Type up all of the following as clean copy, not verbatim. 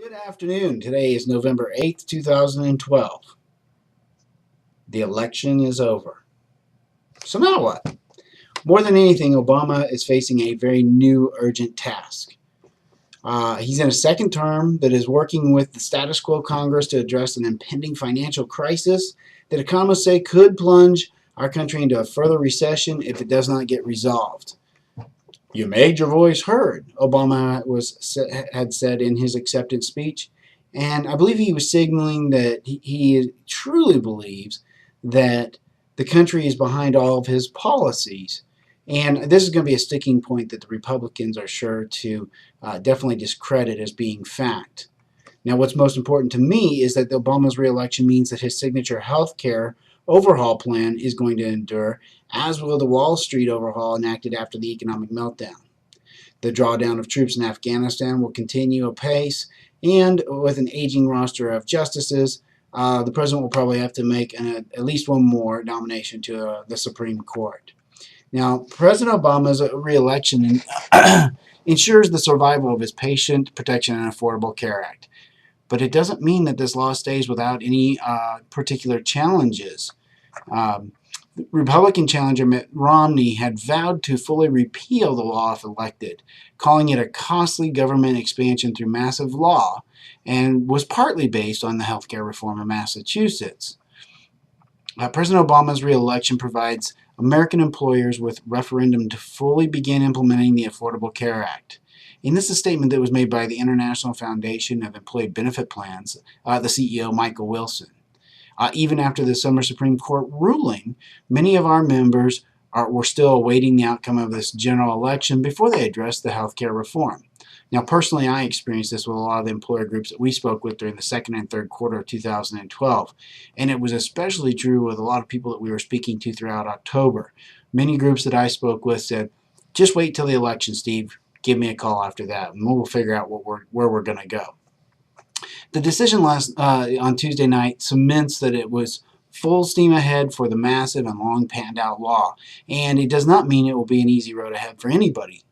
Good afternoon. Today is November 8th, 2012. The election is over. So now what? More than anything, Obama is facing a very new urgent task. He's in a second term that is working with the status quo Congress to address an impending financial crisis that economists say could plunge our country into a further recession if it does not get resolved. You made your voice heard, Obama had said in his acceptance speech. And I believe he was signaling that he truly believes that the country is behind all of his policies. And this is going to be a sticking point that the Republicans are sure to definitely discredit as being fact. Now, what's most important to me is that Obama's reelection means that his signature health care overhaul plan is going to endure, as will the Wall Street overhaul enacted after the economic meltdown. The drawdown of troops in Afghanistan will continue apace, and with an aging roster of justices, the president will probably have to make at least one more nomination to the Supreme Court. Now, President Obama's reelection ensures the survival of his Patient Protection and Affordable Care Act. But it doesn't mean that this law stays without any particular challenges. Republican challenger Mitt Romney had vowed to fully repeal the law if elected, calling it a costly government expansion through massive law, and was partly based on the healthcare reform in Massachusetts. President Obama's reelection provides American employers with referendum to fully begin implementing the Affordable Care Act. And this is a statement that was made by the International Foundation of Employee Benefit Plans, the CEO, Michael Wilson. Even after the summer Supreme Court ruling, many of our members were still awaiting the outcome of this general election before they addressed the health care reform. Now, personally, I experienced this with a lot of the employer groups that we spoke with during the second and third quarter of 2012, and it was especially true with a lot of people that we were speaking to throughout October. Many groups that I spoke with said, just wait till the election, Steve. Give me a call after that, and we'll figure out where we're going to go. The decision on Tuesday night cements that it was full steam ahead for the massive and long panned out law, and it does not mean it will be an easy road ahead for anybody.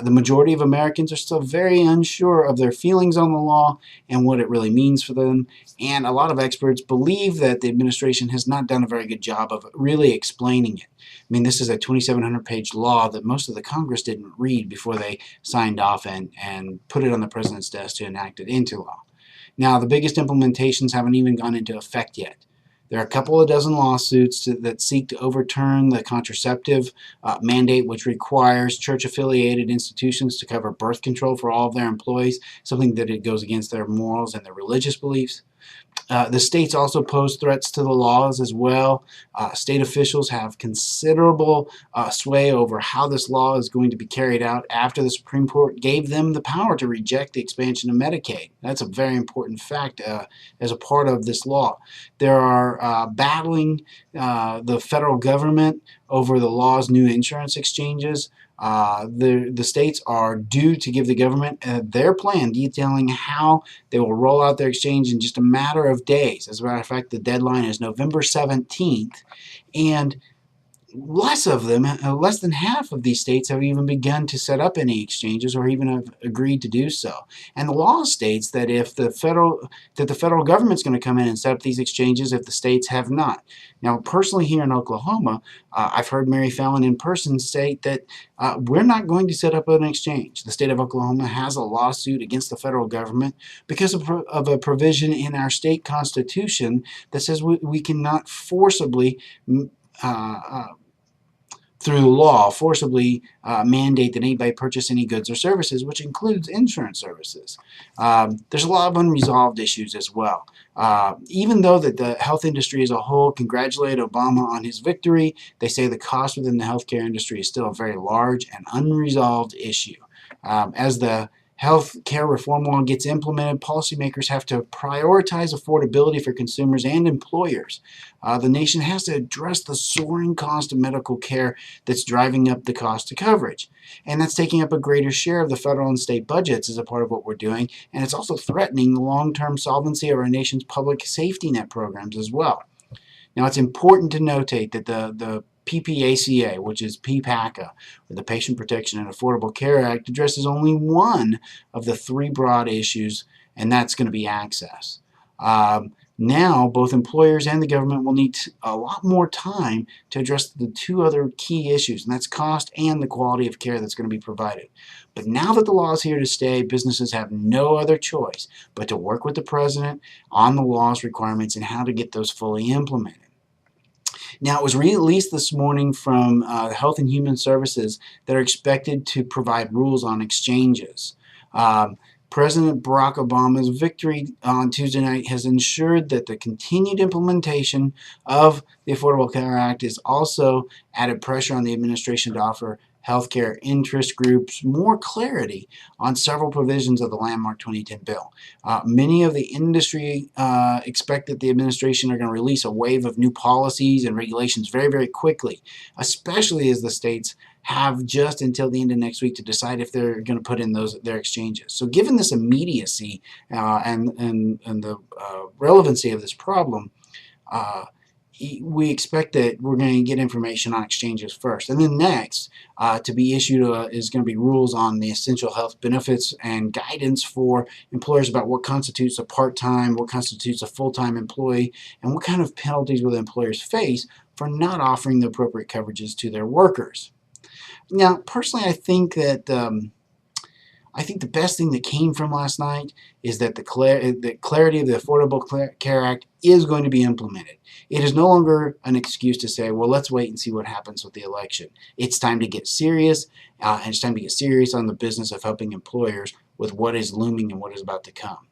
The majority of Americans are still very unsure of their feelings on the law and what it really means for them, and a lot of experts believe that the administration has not done a very good job of really explaining it. I mean, this is a 2,700-page law that most of the Congress didn't read before they signed off and put it on the president's desk to enact it into law. Now, the biggest implementations haven't even gone into effect yet. There are a couple of dozen lawsuits that seek to overturn the contraceptive mandate, which requires church-affiliated institutions to cover birth control for all of their employees, something that it goes against their morals and their religious beliefs. The states also pose threats to the laws as well. State officials have considerable sway over how this law is going to be carried out after the Supreme Court gave them the power to reject the expansion of Medicaid. That's a very important fact as a part of this law. There are battling the federal government over the law's new insurance exchanges. The states are due to give the government their plan detailing how they will roll out their exchange in just a matter of days. As a matter of fact, the deadline is November 17th, and less than half of these states have even begun to set up any exchanges or even have agreed to do so. And the law states that the federal government's going to come in and set up these exchanges if the states have not. Now, personally here in Oklahoma, I've heard Mary Fallon in person state that we're not going to set up an exchange. The state of Oklahoma has a lawsuit against the federal government because of a provision in our state constitution that says we cannot forcibly through law, forcibly mandate that anybody purchase any goods or services, which includes insurance services. There's a lot of unresolved issues as well. Even though that the health industry as a whole congratulate Obama on his victory, they say the cost within the healthcare industry is still a very large and unresolved issue. As the health care reform law gets implemented, policymakers have to prioritize affordability for consumers and employers. The nation has to address the soaring cost of medical care that's driving up the cost of coverage. And that's taking up a greater share of the federal and state budgets as a part of what we're doing. And it's also threatening the long-term solvency of our nation's public safety net programs as well. Now, it's important to notate that the PPACA, which is PPACA, or the Patient Protection and Affordable Care Act, addresses only one of the three broad issues and that's going to be access. Now, both employers and the government will need a lot more time to address the two other key issues, and that's cost and the quality of care that's going to be provided. But now that the law is here to stay, businesses have no other choice but to work with the president on the law's requirements and how to get those fully implemented. Now, it was released this morning from Health and Human Services that are expected to provide rules on exchanges. President Barack Obama's victory on Tuesday night has ensured that the continued implementation of the Affordable Care Act has also added pressure on the administration to offer healthcare interest groups more clarity on several provisions of the landmark 2010 bill. Many of the industry expect that the administration are going to release a wave of new policies and regulations very, very quickly, especially as the states have just until the end of next week to decide if they're going to put in their exchanges. So given this immediacy and the relevancy of this problem, we expect that we're going to get information on exchanges first. And then next, to be issued is going to be rules on the essential health benefits and guidance for employers about what constitutes a part-time, what constitutes a full-time employee, and what kind of penalties will employers face for not offering the appropriate coverages to their workers. Now, personally, I think that the best thing that came from last night is that the clarity of the Affordable Care Act is going to be implemented. It is no longer an excuse to say, well, let's wait and see what happens with the election. It's time to get serious, and it's time to get serious on the business of helping employers with what is looming and what is about to come.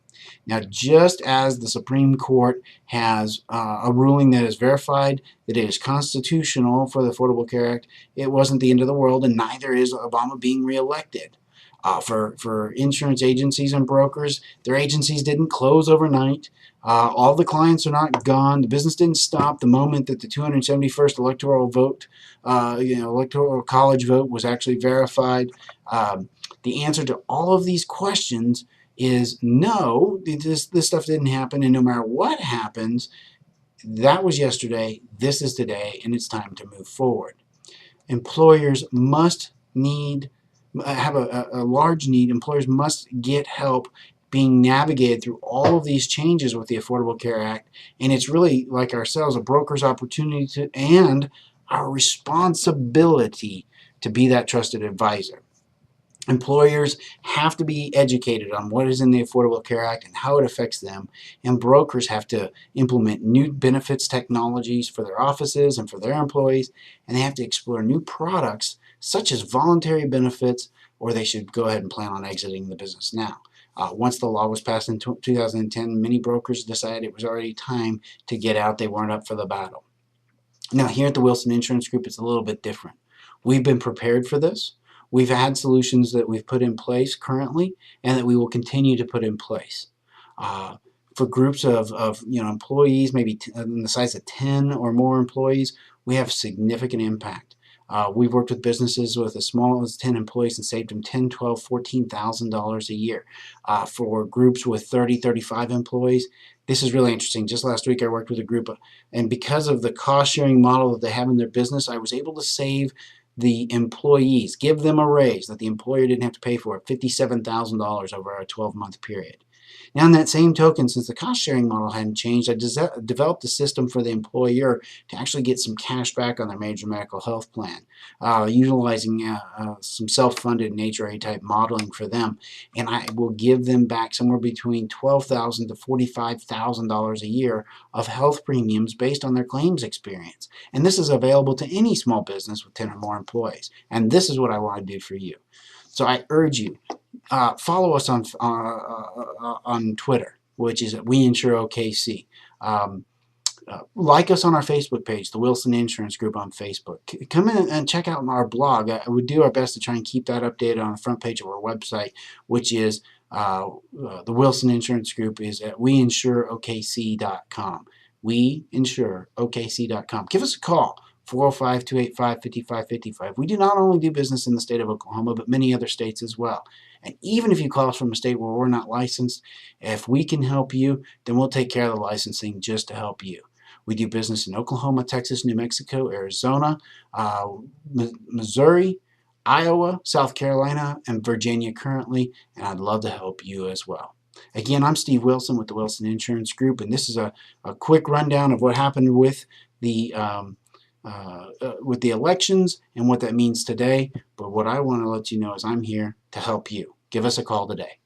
Now, just as the Supreme Court has a ruling that is verified that it is constitutional for the Affordable Care Act, it wasn't the end of the world, and neither is Obama being reelected. For insurance agencies and brokers, their agencies didn't close overnight. All the clients are not gone. The business didn't stop the moment that the 271st electoral vote, electoral college vote was actually verified. The answer to all of these questions is no, this stuff didn't happen, and no matter what happens, that was yesterday, this is today, and it's time to move forward. Employers must have a large need. Employers must get help being navigated through all of these changes with the Affordable Care Act, and it's really, like ourselves, a broker's opportunity to and our responsibility to be that trusted advisor. Employers have to be educated on what is in the Affordable Care Act and how it affects them, and brokers have to implement new benefits technologies for their offices and for their employees, and they have to explore new products such as voluntary benefits, or they should go ahead and plan on exiting the business now. Once the law was passed in 2010, many brokers decided it was already time to get out. They weren't up for the battle. Now, here at the Wilson Insurance Group, it's a little bit different. We've been prepared for this. We've had solutions that we've put in place currently and that we will continue to put in place. For groups of employees, maybe in the size of 10 or more employees, we have significant impact. We've worked with businesses with as small as 10 employees and saved them $10,000, $12,000, $14,000 a year. For groups with 30, 35 employees, this is really interesting. Just last week I worked with a group, and because of the cost-sharing model that they have in their business, I was able to save the employees, give them a raise that the employer didn't have to pay for, $57,000 over a 12-month period. Now, in that same token, since the cost-sharing model hadn't changed, I developed a system for the employer to actually get some cash back on their major medical health plan, utilizing some self-funded NHRA type modeling for them, and I will give them back somewhere between $12,000 to $45,000 a year of health premiums based on their claims experience. And this is available to any small business with 10 or more employees. And this is what I want to do for you. So I urge you, follow us on Twitter, which is at We Insure OKC. Like us on our Facebook page, the Wilson Insurance Group on Facebook. Come in and check out our blog. We do our best to try and keep that updated on the front page of our website, which is the Wilson Insurance Group is at WeInsureOKC.com. WeInsureOKC.com. Give us a call. 405-285-5555. We do not only do business in the state of Oklahoma, but many other states as well. And even if you call us from a state where we're not licensed, if we can help you, then we'll take care of the licensing just to help you. We do business in Oklahoma, Texas, New Mexico, Arizona, Missouri, Iowa, South Carolina, and Virginia currently, and I'd love to help you as well. Again, I'm Steve Wilson with the Wilson Insurance Group, and this is a quick rundown of what happened with the elections and what that means today. But what I want to let you know is I'm here to help you. Give us a call today.